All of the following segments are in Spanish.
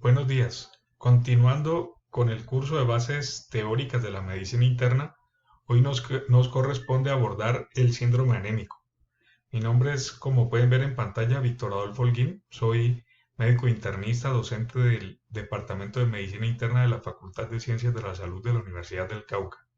Buenos días. Continuando con el curso de bases teóricas de la medicina interna, hoy nos corresponde abordar el síndrome anémico. Mi nombre es, como pueden ver en pantalla, Víctor Adolfo Holguín. Soy médico internista, docente del Departamento de Medicina Interna de la Facultad de Ciencias de la Salud de la Universidad del Cauca.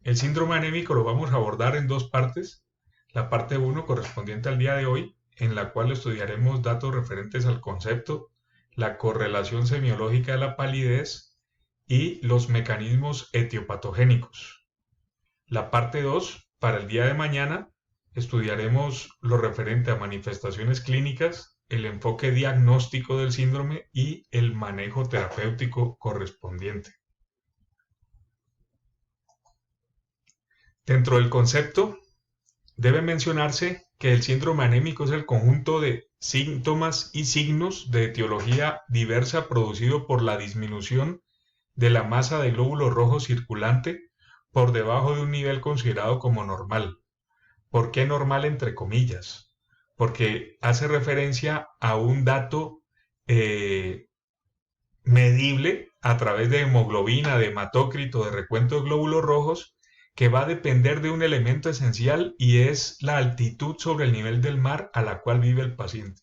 El síndrome anémico lo vamos a abordar en dos partes. La parte 1 correspondiente al día de hoy, en la cual estudiaremos datos referentes al concepto, la correlación semiológica de la palidez y los mecanismos etiopatogénicos. La parte 2, para el día de mañana, estudiaremos lo referente a manifestaciones clínicas, el enfoque diagnóstico del síndrome y el manejo terapéutico correspondiente. Dentro del concepto, debe mencionarse que el síndrome anémico es el conjunto de síntomas y signos de etiología diversa producido por la disminución de la masa de glóbulos rojos circulante por debajo de un nivel considerado como normal. ¿Por qué normal entre comillas? Porque hace referencia a un dato medible a través de hemoglobina, de hematócrito, de recuento de glóbulos rojos, que va a depender de un elemento esencial y es la altitud sobre el nivel del mar a la cual vive el paciente.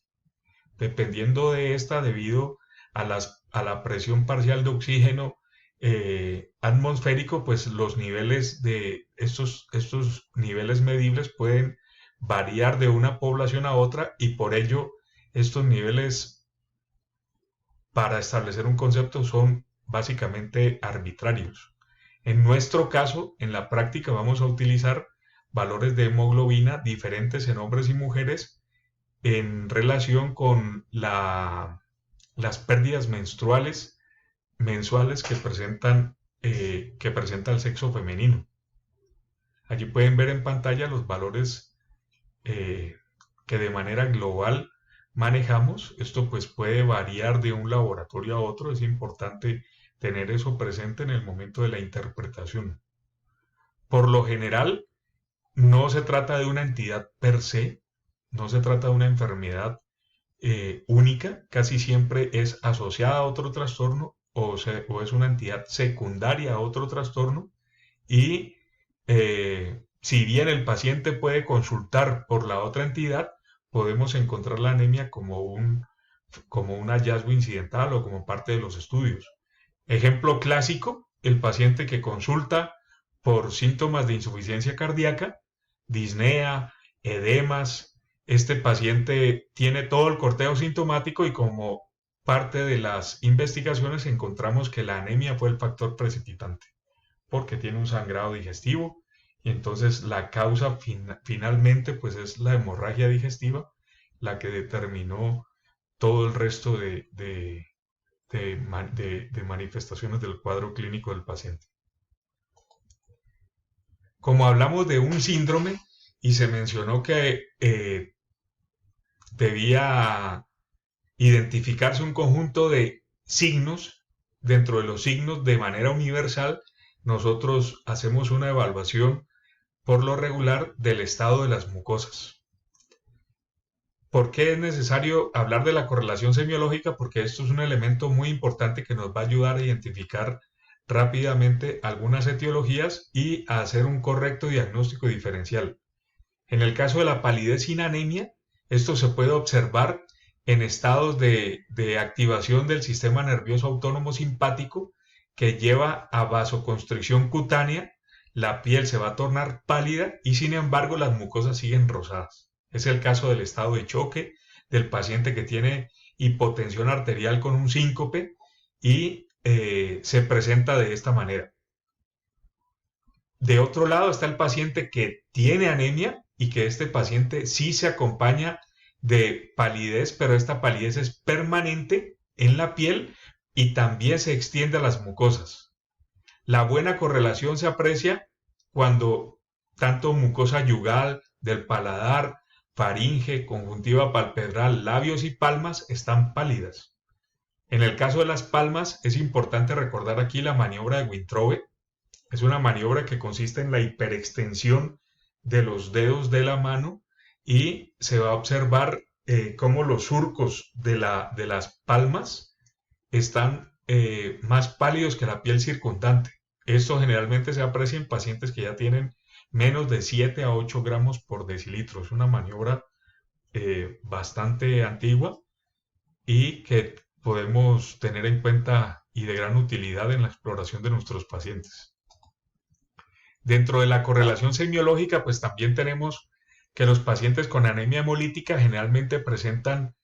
Dependiendo de esta, debido a la presión parcial de oxígeno atmosférico, pues los niveles de estos niveles medibles pueden variar de una población a otra y por ello estos niveles para establecer un concepto son básicamente arbitrarios. En nuestro caso, en la práctica vamos a utilizar valores de hemoglobina diferentes en hombres y mujeres en relación con las pérdidas menstruales mensuales que presenta el sexo femenino. Allí pueden ver en pantalla los valores que de manera global manejamos. Esto pues puede variar de un laboratorio a otro. Es importante tener eso presente en el momento de la interpretación. Por lo general, no se trata de una entidad per se, no se trata de una enfermedad única, casi siempre es asociada a otro trastorno o es una entidad secundaria a otro trastorno y si bien el paciente puede consultar por la otra entidad, podemos encontrar la anemia como un hallazgo incidental o como parte de los estudios. Ejemplo clásico, el paciente que consulta por síntomas de insuficiencia cardíaca, disnea, edemas. Este paciente tiene todo el cortejo sintomático y como parte de las investigaciones encontramos que la anemia fue el factor precipitante, porque tiene un sangrado digestivo y entonces la causa finalmente pues es la hemorragia digestiva la que determinó todo el resto de manifestaciones del cuadro clínico del paciente. Como hablamos de un síndrome y se mencionó que debía identificarse un conjunto de signos, dentro de los signos de manera universal, nosotros hacemos una evaluación por lo regular del estado de las mucosas. ¿Por qué es necesario hablar de la correlación semiológica? Porque esto es un elemento muy importante que nos va a ayudar a identificar rápidamente algunas etiologías y a hacer un correcto diagnóstico diferencial. En el caso de la palidez sin anemia, esto se puede observar en estados de activación del sistema nervioso autónomo simpático que lleva a vasoconstricción cutánea, la piel se va a tornar pálida y sin embargo las mucosas siguen rosadas. Es el caso del estado de choque, del paciente que tiene hipotensión arterial con un síncope y se presenta de esta manera. De otro lado está el paciente que tiene anemia y que este paciente sí se acompaña de palidez, pero esta palidez es permanente en la piel y también se extiende a las mucosas. La buena correlación se aprecia cuando tanto mucosa yugal, del paladar, faringe, conjuntiva palpebral, labios y palmas están pálidas. En el caso de las palmas es importante recordar aquí la maniobra de Wintrobe. Es una maniobra que consiste en la hiperextensión de los dedos de la mano y se va a observar cómo los surcos de las palmas están más pálidos que la piel circundante. Esto generalmente se aprecia en pacientes que ya tienen menos de 7 a 8 gramos por decilitro. Es una maniobra bastante antigua y que podemos tener en cuenta y de gran utilidad en la exploración de nuestros pacientes. Dentro de la correlación semiológica, pues también tenemos que los pacientes con anemia hemolítica generalmente presentan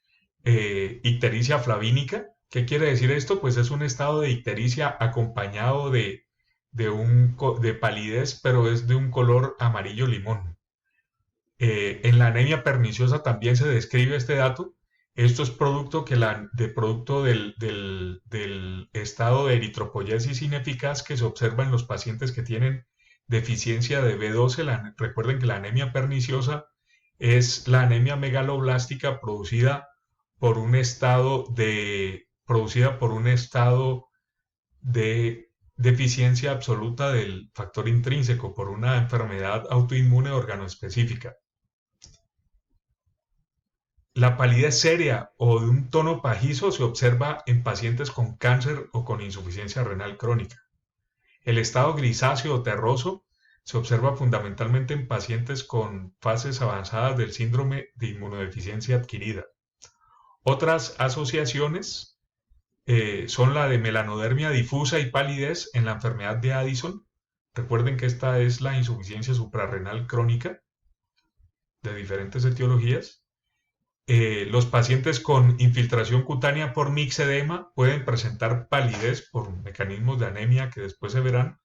ictericia flavínica. ¿Qué quiere decir esto? Pues es un estado de ictericia acompañado de palidez, pero es de un color amarillo limón. En la anemia perniciosa también se describe este dato. Esto es producto del estado de eritropoyesis ineficaz que se observa en los pacientes que tienen deficiencia de B12. Recuerden que la anemia perniciosa es la anemia megaloblástica producida por un estado de deficiencia absoluta del factor intrínseco, por una enfermedad autoinmune organoespecífica. La palidez seria o de un tono pajizo se observa en pacientes con cáncer o con insuficiencia renal crónica. El estado grisáceo o terroso se observa fundamentalmente en pacientes con fases avanzadas del síndrome de inmunodeficiencia adquirida. Otras asociaciones son la de melanodermia difusa y palidez en la enfermedad de Addison. Recuerden que esta es la insuficiencia suprarrenal crónica de diferentes etiologías. Los pacientes con infiltración cutánea por mixedema pueden presentar palidez por mecanismos de anemia que después se verán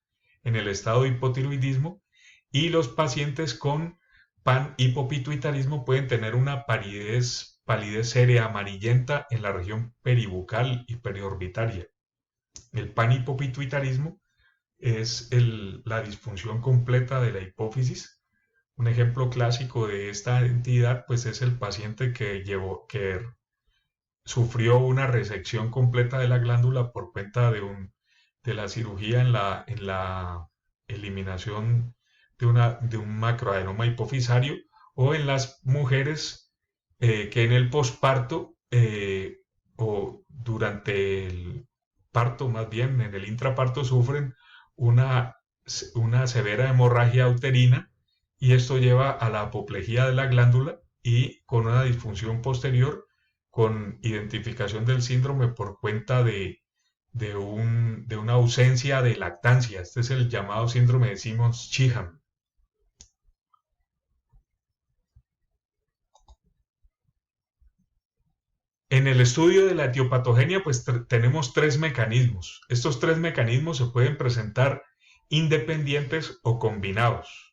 en el estado de hipotiroidismo, y los pacientes con panhipopituitarismo pueden tener una palidez seria amarillenta en la región peribucal y periorbitaria. El panhipopituitarismo es la disfunción completa de la hipófisis. Un ejemplo clásico de esta entidad pues es el paciente que sufrió una resección completa de la glándula por cuenta de la cirugía en la eliminación de un macroadenoma hipofisario, o en las mujeres que en el posparto o durante el parto, más bien en el intraparto, sufren una severa hemorragia uterina, y esto lleva a la apoplejía de la glándula y con una disfunción posterior, con identificación del síndrome por cuenta de una ausencia de lactancia. Este es el llamado síndrome de Simmons-Sheehan. En el estudio de la etiopatogenia, pues tenemos tres mecanismos. Estos tres mecanismos se pueden presentar independientes o combinados.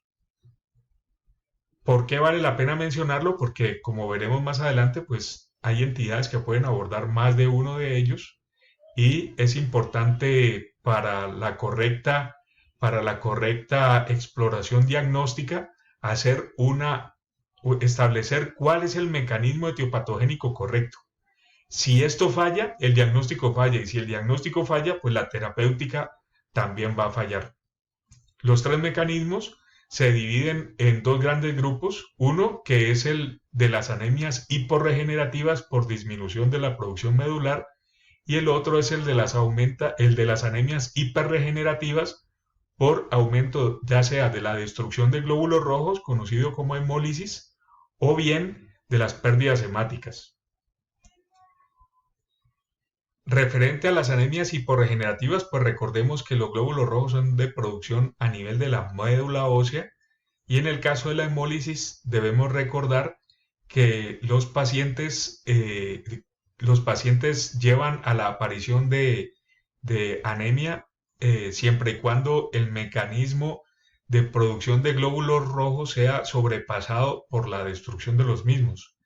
¿Por qué vale la pena mencionarlo? Porque, como veremos más adelante, pues hay entidades que pueden abordar más de uno de ellos, y es importante para la correcta exploración diagnóstica establecer cuál es el mecanismo etiopatogénico correcto. Si esto falla, el diagnóstico falla, y si el diagnóstico falla, pues la terapéutica también va a fallar. Los tres mecanismos se dividen en dos grandes grupos. Uno, que es el de las anemias hiporregenerativas por disminución de la producción medular, y el otro es el de las anemias hiperregenerativas por aumento ya sea de la destrucción de glóbulos rojos, conocido como hemólisis, o bien de las pérdidas hemáticas. Referente a las anemias hiporregenerativas, pues recordemos que los glóbulos rojos son de producción a nivel de la médula ósea, y en el caso de la hemólisis debemos recordar que los pacientes llevan a la aparición de anemia siempre y cuando el mecanismo de producción de glóbulos rojos sea sobrepasado por la destrucción de los mismos.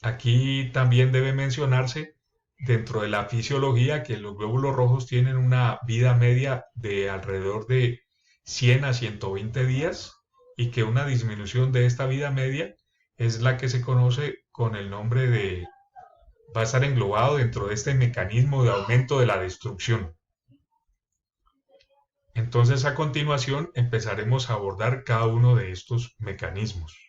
Aquí también debe mencionarse, dentro de la fisiología, que los glóbulos rojos tienen una vida media de alrededor de 100 a 120 días, y que una disminución de esta vida media es la que se conoce con el nombre va a estar englobado dentro de este mecanismo de aumento de la destrucción. Entonces, a continuación empezaremos a abordar cada uno de estos mecanismos.